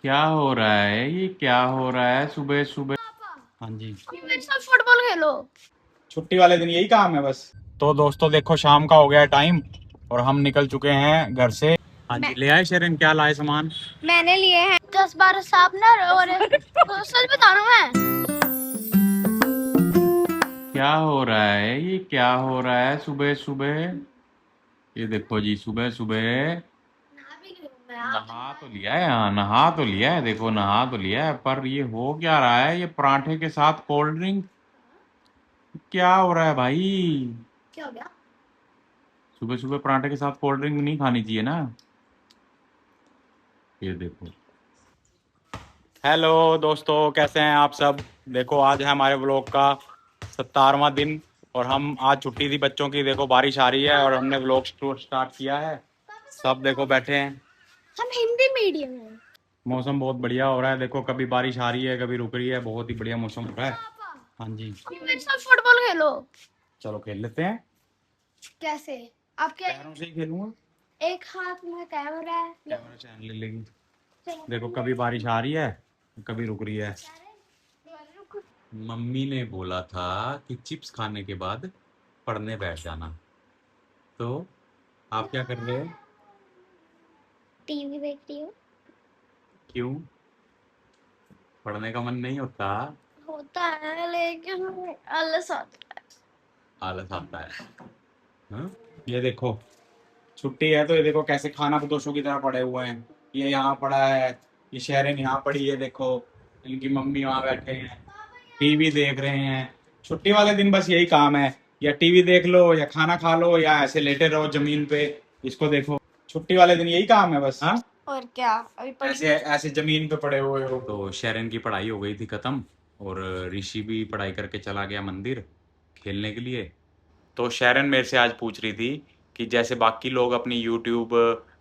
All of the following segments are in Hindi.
क्या हो रहा है? ये क्या हो रहा है सुबह सुबह? हाँ जी, मेरे साथ फुटबॉल खेलो। छुट्टी वाले दिन यही काम है बस। तो दोस्तों देखो, शाम का हो गया टाइम और हम निकल चुके हैं घर से। हाँ जी, ले आए शेरन? क्या लाए सामान? मैंने लिए हैं 10-12 शार्पनर और सच बता रहा हूँ मैं। क्या हो रहा है? ये क्या हो रहा है सुबह सुबह? ये देखो जी, सुबह सुबह नहा तो लिया है। हाँ, नहा तो लिया है। देखो, नहा तो लिया है, पर ये हो क्या रहा है? ये पराठे के साथ कोल्ड ड्रिंक, क्या हो रहा है भाई? क्या हो गया? सुबह सुबह पराठे के साथ कोल्ड ड्रिंक नहीं खानी चाहिए ना। ये देखो। हेलो दोस्तों, कैसे हैं आप सब? देखो, आज है हमारे व्लॉग का 17वां दिन और हम आज छुट्टी थी बच्चों की। देखो, बारिश आ रही है और हमने व्लॉग स्टार्ट किया है। सब देखो बैठे हैं। हम हिंदी मीडियम में। मौसम बहुत बढ़िया हो रहा है। देखो, कभी बारिश आ रही है, कभी रुक रही है। बहुत ही बढ़िया मौसम हो रहा है। हाँ जी, मेरे साथ फुटबॉल खेलो। चलो खेल लेते हैं। कैसे? आपके पैरों से ही खेलूंगा। एक हाथ में कैमरा है। कैमरा चैन ले लेगी। देखो, कभी बारिश आ रही है, कभी रुक रही है। मम्मी ने बोला था कि चिप्स खाने के बाद पढ़ने बैठ जाना। तो आप क्या कर रहे हो? टीवी देख रही हूँ। क्यों? पढ़ने का मन नहीं होता? होता है लेकिन आलस आता आलस आता है। हाँ? ये देखो, छुट्टी है तो ये देखो कैसे खाना बदोशों की तरह पड़े हुए हैं। ये यहाँ पड़ा है, ये शहरें यहाँ पड़ी है। देखो, इनकी मम्मी वहाँ बैठे हैं, टीवी देख रहे हैं। छुट्टी वाले दिन बस यही काम है, या टीवी देख लो, या खाना खा लो, या ऐसे लेटे रहो जमीन पे। इसको देखो, छुट्टी वाले दिन यही काम है बस। हाँ, है। और क्या? अभी ऐसे ऐसे जमीन पे पड़े हुए हो। तो शेरन की पढ़ाई हो गई थी खत्म और ऋषि भी पढ़ाई करके चला गया मंदिर खेलने के लिए। तो शेरन मेरे से आज पूछ रही थी कि जैसे बाकी लोग अपनी यूट्यूब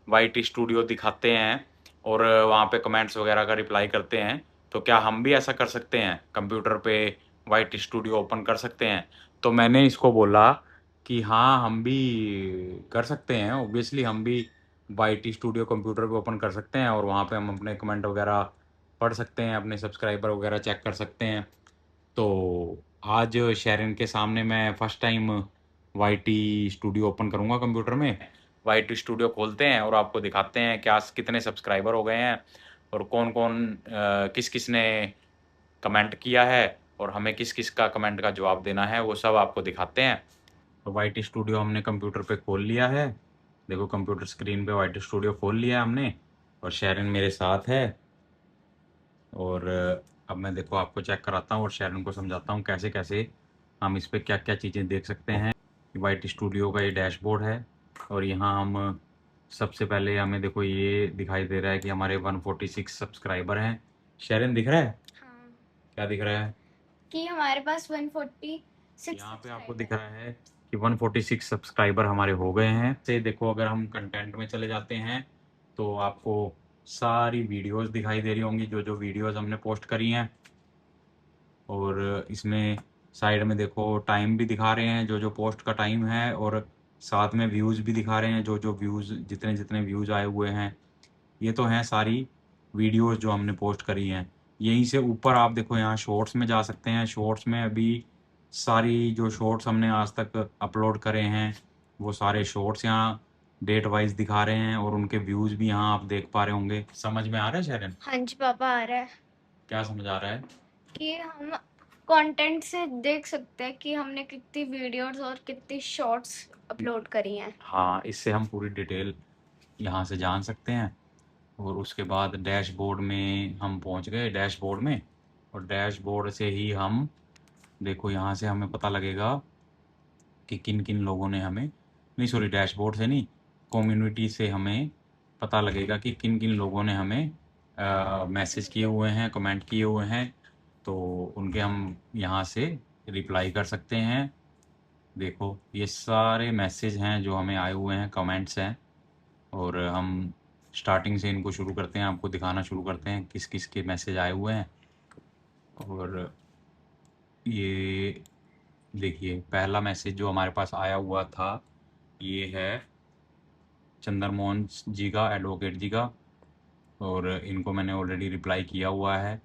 वाई टी स्टूडियो दिखाते हैं और वहाँ पे कमेंट्स वगैरह का रिप्लाई करते हैं, तो क्या हम भी ऐसा कर सकते हैं? कंप्यूटर पे वाई टी स्टूडियो ओपन कर सकते हैं? तो मैंने इसको बोला कि हाँ, हम भी कर सकते हैं। ऑब्वियसली हम भी वाई टी स्टूडियो कंप्यूटर पे ओपन कर सकते हैं और वहाँ पे हम अपने कमेंट वगैरह पढ़ सकते हैं, अपने सब्सक्राइबर वगैरह चेक कर सकते हैं। तो आज शेरिन के सामने मैं first time Y T studio open करूँगा कंप्यूटर में। वाई टी स्टूडियो खोलते हैं और आपको दिखाते हैं क्या कितने सब्सक्राइबर हो गए हैं और कौन कौन किस किस ने कमेंट किया है और हमें किस किस का कमेंट का जवाब देना है, वो सब आपको दिखाते हैं। तो वाई टी स्टूडियो हमने कंप्यूटर पे खोल लिया है। देखो, कंप्यूटर स्क्रीन पे वाई टी स्टूडियो खोल लिया है हमने और शेरिन मेरे साथ है। और अब मैं देखो आपको चेक कराता हूँ और शेरन को समझाता हूँ कैसे कैसे हम इस पे क्या क्या चीज़ें देख सकते हैं। वाई टी स्टूडियो का ये डैशबोर्ड है और यहाँ हम सबसे पहले हमें देखो ये दिखाई दे रहा है कि हमारे 146 सब्सक्राइबर हैं। शेरन दिख रहा है? हाँ, क्या दिख रहा है? कि हमारे पास 146 यहाँ पे आपको दिख रहा है कि 146 सब्सक्राइबर हमारे हो गए हैं। से देखो, अगर हम कंटेंट में चले जाते हैं तो आपको सारी वीडियोस दिखाई दे रही होंगी, जो जो वीडियोस हमने पोस्ट करी हैं। और इसमें साइड में देखो टाइम भी दिखा रहे हैं, जो जो पोस्ट का टाइम है, और साथ में व्यूज़ भी दिखा रहे हैं, जो जो व्यूज़ जितने जितने व्यूज़ आए हुए हैं। ये तो हैं सारी वीडियोस जो हमने पोस्ट करी हैं। यहीं से ऊपर आप देखो, यहाँ शॉर्ट्स में जा सकते हैं। शॉर्ट्स में अभी सारी जो शॉर्ट्स हमने आज तक अपलोड करे हैं, वो सारे शॉर्ट्स यहाँ डेट वाइज दिखा रहे हैं और उनके व्यूज़ भी यहाँ आप देख पा रहे होंगे। समझ में आ रहा है शेरन? हाँ जी पापा, आ रहा है क्या समझ आ रहा है? कि हम कंटेंट से देख सकते हैं कि हमने कितनी वीडियोस और कितनी शॉर्ट्स अपलोड करी हैं। हाँ, इससे हम पूरी डिटेल यहाँ से जान सकते हैं। और उसके बाद डैशबोर्ड में हम पहुँच गए, डैशबोर्ड में। और डैशबोर्ड से ही हम देखो, यहाँ से हमें पता लगेगा कि किन किन लोगों ने हमें, नहीं सॉरी, डैशबोर्ड से नहीं, कम्युनिटी से हमें पता लगेगा कि किन किन लोगों ने हमें मैसेज किए हुए हैं, कमेंट किए हुए हैं। तो उनके हम यहाँ से रिप्लाई कर सकते हैं। देखो, ये सारे मैसेज हैं जो हमें आए हुए हैं, कमेंट्स हैं। और हम स्टार्टिंग से इनको शुरू करते हैं, आपको दिखाना शुरू करते हैं किस किस के मैसेज आए हुए हैं। और ये देखिए, पहला मैसेज जो हमारे पास आया हुआ था ये है चंद्रमोहन जी का, एडवोकेट जी का। और इनको मैंने ऑलरेडी रिप्लाई किया हुआ है।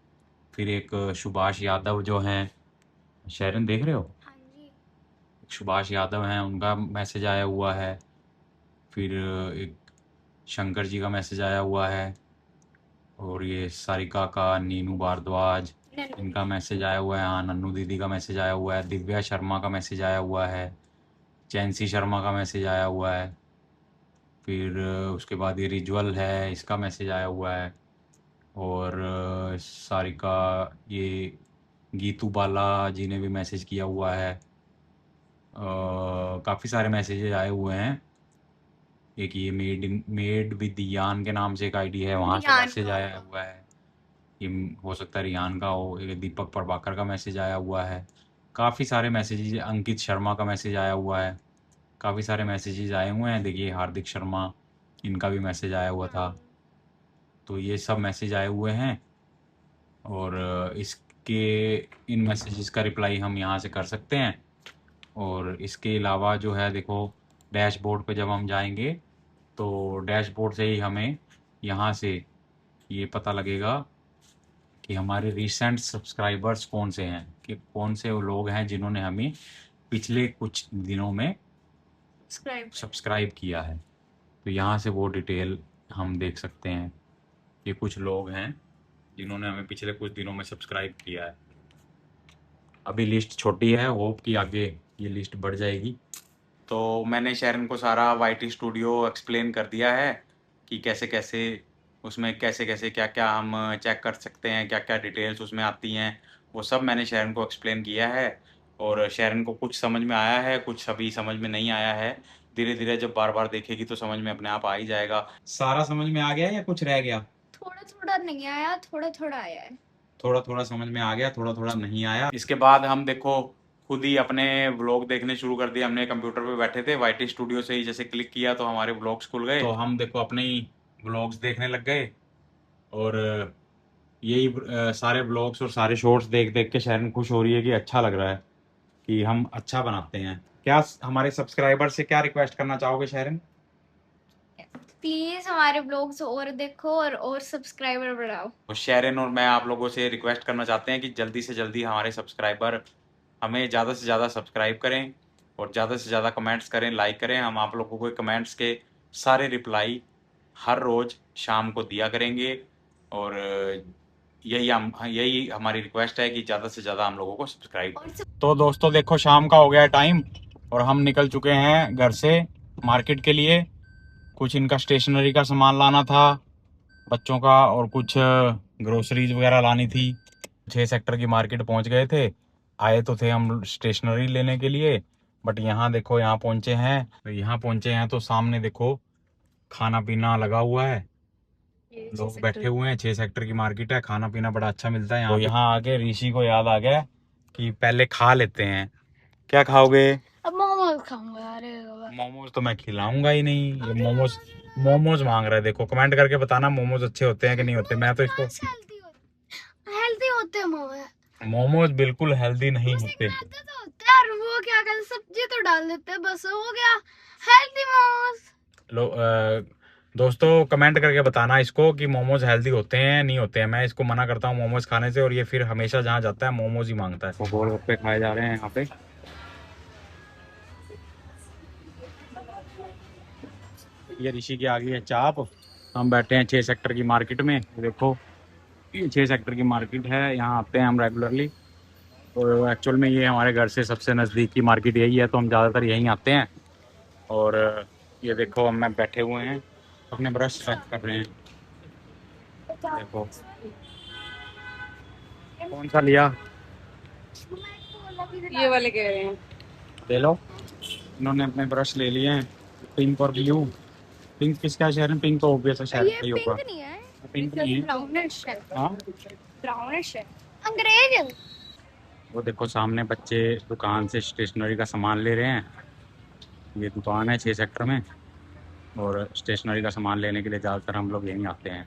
फिर एक सुभाष यादव जो हैं, शेरन देख रहे हो, हाँ जी। सुभाष यादव हैं, उनका मैसेज आया हुआ है। फिर एक शंकर जी का मैसेज आया हुआ है, और ये सारिका का, नीनू भारद्वाज, नन्नू इनका मैसेज आया हुआ है। हाँ, नन्नू दीदी का मैसेज आया हुआ है। दिव्या शर्मा का मैसेज आया हुआ है। चैंसी शर्मा का मैसेज आया हुआ है। फिर उसके बाद ये रिज्वल है, इसका मैसेज आया हुआ है। और सारिका, ये गीतू बाला जी ने भी मैसेज किया हुआ है। काफ़ी सारे मैसेजेस आए हुए हैं। एक ये मेड विद यान के नाम से एक आईडी है, वहाँ से रियान मैसेज का आया होगा। हुआ है। ये हो सकता है रियान का हो। एक दीपक प्रभाकर का मैसेज आया हुआ है। काफ़ी सारे मैसेजेस, अंकित शर्मा का मैसेज आया हुआ है। काफ़ी सारे मैसेजेस आए हुए हैं। देखिए हार्दिक शर्मा, इनका भी मैसेज आया हुआ था। तो ये सब मैसेज आए हुए हैं, और इसके इन मैसेजेस का रिप्लाई हम यहाँ से कर सकते हैं। और इसके अलावा जो है, देखो डैशबोर्ड पे जब हम जाएंगे तो डैशबोर्ड से ही हमें यहाँ से ये पता लगेगा कि हमारे रिसेंट सब्सक्राइबर्स कौन से हैं, कि कौन से वो लोग हैं जिन्होंने हमें पिछले कुछ दिनों में सब्सक्राइब किया है। तो यहाँ से वो डिटेल हम देख सकते हैं। ये कुछ लोग हैं जिन्होंने हमें पिछले कुछ दिनों में सब्सक्राइब किया है। अभी लिस्ट छोटी है, होप कि आगे ये लिस्ट बढ़ जाएगी। तो मैंने शेरन को सारा वाईटी स्टूडियो एक्सप्लेन कर दिया है कि कैसे कैसे उसमें कैसे कैसे क्या क्या हम चेक कर सकते हैं, क्या क्या डिटेल्स उसमें आती हैं, वो सब मैंने शेरन को एक्सप्लेन किया है। और शेरन को कुछ समझ में आया है, कुछ अभी समझ में नहीं आया है। धीरे धीरे जब बार बार देखेगी तो समझ में अपने आप आ ही जाएगा। सारा समझ में आ गया या कुछ रह गया? थोड़ा थोड़ा नहीं आया, थोड़ा थोड़ा आया है। थोड़ा थोड़ा समझ में आ गया, थोड़ा थोड़ा नहीं आया। इसके बाद हम देखो खुद ही अपने व्लॉग देखने शुरू कर दिए। हमने कंप्यूटर पे बैठे थे, वाईटी स्टूडियो से ही जैसे क्लिक किया तो हमारे व्लॉग्स खुल गए, तो हम देखो अपने ही व्लॉग्स देखने लग गए। और यही सारे व्लॉग्स और सारे शॉर्ट्स देख देख के शहरन खुश हो रही है कि अच्छा लग रहा है कि हम अच्छा बनाते हैं। क्या हमारे सब्सक्राइबर से क्या रिक्वेस्ट करना चाहोगे शहरन? प्लीज हमारे ब्लॉग्स और देखो और सब्सक्राइबर बढ़ाओ। और शेरन और मैं आप लोगों से रिक्वेस्ट करना चाहते हैं कि जल्दी से जल्दी हमारे सब्सक्राइबर हमें ज़्यादा से ज़्यादा सब्सक्राइब करें और ज़्यादा से ज़्यादा कमेंट्स करें, लाइक करें। हम आप लोगों को कमेंट्स के सारे रिप्लाई हर रोज़ शाम को दिया करेंगे। और यही हमारी रिक्वेस्ट है कि ज़्यादा से ज़्यादा हम लोगों को सब्सक्राइब। तो दोस्तों देखो शाम का हो गया टाइम, और हम निकल चुके हैं घर से मार्केट के लिए। कुछ इनका स्टेशनरी का सामान लाना था बच्चों का, और कुछ ग्रोसरीज वगैरह लानी थी। 6 सेक्टर की मार्केट पहुंच गए थे। आए तो थे हम स्टेशनरी लेने के लिए, बट यहाँ देखो, यहाँ पहुंचे हैं। तो यहाँ पहुंचे हैं तो सामने देखो खाना पीना लगा हुआ है, लोग बैठे हुए हैं। 6 सेक्टर की मार्केट है, खाना पीना बड़ा अच्छा मिलता है यहाँ। तो यहाँ आके ऋषि को याद आ गया कि पहले खा लेते हैं। क्या खाओगे? अब मोमोज खाऊंगा। अरे मोमोज तो मैं खिलाऊंगा ही नहीं। ये मोमोज मोमोज मांग रहा है। देखो कमेंट करके बताना मोमोज अच्छे होते हैं कि नहीं होते। मैं तो इसको हेल्दी होते हैं मोमोज। मोमोज बिल्कुल हेल्दी नहीं होते। तो होते हैं, और वो क्या कहते हैं, सब्जी तो डाल देते हैं, बस हो गया हेल्दी मोमोज। दोस्तों कमेंट करके बताना इसको कि मोमोज हेल्दी होते हैं नहीं होते हैं। मैं इसको मना करता हूँ मोमोज खाने से, और ये फिर हमेशा जहाँ जाता है मोमोज ही मांगता है। गोलगप्पे खाए जा रहे हैं यहाँ पे। ये ऋषि की आ गई है चाप। हम बैठे हैं 6 सेक्टर की मार्केट में। देखो ये 6 सेक्टर की मार्केट है, यहाँ आते हैं हम रेगुलरली। और एक्चुअल में ये हमारे घर से सबसे नज़दीक की मार्केट यही है, तो हम ज़्यादातर यहीं आते हैं। और ये देखो हम बैठे हुए हैं, अपने ब्रश सेट कर रहे हैं। देखो कौन सा लिया? ये वाले कह रहे हैं। ले लो। इन्होंने अपने ब्रश ले लिए हैं, पिंक और ब्लू। पिंक किसका शहर है? पिंक तो ऑब्वियस है, शहर का ही होगा। पिंक नहीं है, पिंक नहीं है। ब्राउनिश है। हाँ ब्राउनिश है, अंग्रेज। वो देखो सामने बच्चे दुकान से स्टेशनरी का सामान ले रहे हैं। ये दुकान है 6 सेक्टर में, और स्टेशनरी का सामान लेने के लिए ज़्यादातर हम लोग यहीं आते हैं।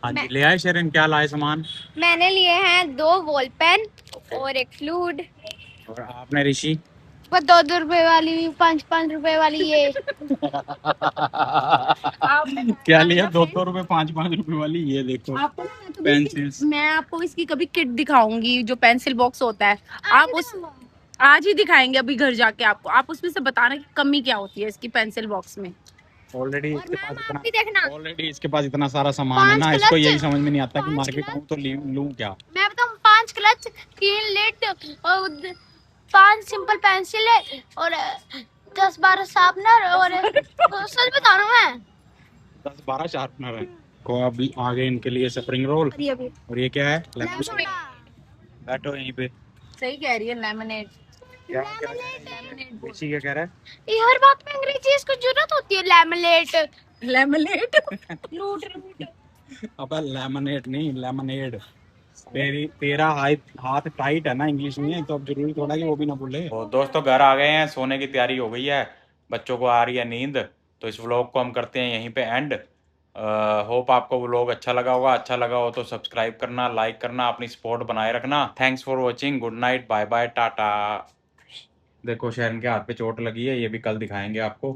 हाँ जी, ले आए शेरन? क्या लाए सामान? मैंने लिए हैं 2 वॉल पेन और एक फ्लूड। और आपने ऋषि? वो 2-2 रुपए वाली, 5-5 रुपए वाली ये। क्या लिया? 2-2 रुपए 5-5 रुपए वाली, ये देखो आपको ना मैं पेंसिल्स। मैं आपको इसकी कभी किट दिखाऊंगी जो पेंसिल बॉक्स होता है। आप उस आज ही दिखाएंगे अभी घर जाके आपको। आप उसमें से बताना कि कमी क्या होती है इसकी पेंसिल बॉक्स में। ऑलरेडी और इसके मैम पास आप इतना भी देखना, ऑलरेडी इसके पास इतना सारा सामान है 5 ना, इसको क्लच, यही समझ में नहीं आता कि 5 मार्केट आऊं क्लच, तो लूं क्या। मैं बताऊं, 5 क्लच, 3 लिड और 5 सिंपल पेंसिल है और 10-12 शार्पनर और सच बता रहा हूँ मैं। 10-12 शार्पनर है। को अभी आगे इनके लिए स्प्रिंग रोल। अभी और ये क्या है? Lemon soda. बैठो यहीं पे। सही कह रही है, लेमनेड। क्या क्या कह रहा है? ऋषि क्या कह रहा है? ये हर बात में अंग्रेजी इसको जरूरत होती है, लेमनेट। लेमनेड। लूट लूट। अबे लेमनेड नहीं, लेमनेड। तेरा हाथ टाइट है ना इंग्लिश में, तो अब जरूरी थोड़ा कि वो भी ना बोले। तो दोस्तों घर आ गए हैं, सोने की तैयारी हो गई है, बच्चों को आ रही है नींद, तो इस व्लॉग को हम करते हैं यहीं पे एंड। होप आपको व्लॉग अच्छा लगा होगा। अच्छा लगा हो तो सब्सक्राइब करना, लाइक करना, अपनी सपोर्ट बनाए रखना। Thanks for watching, good night, bye bye, tata. देखो शहरन के हाथ पे चोट लगी है, ये भी कल दिखाएंगे आपको।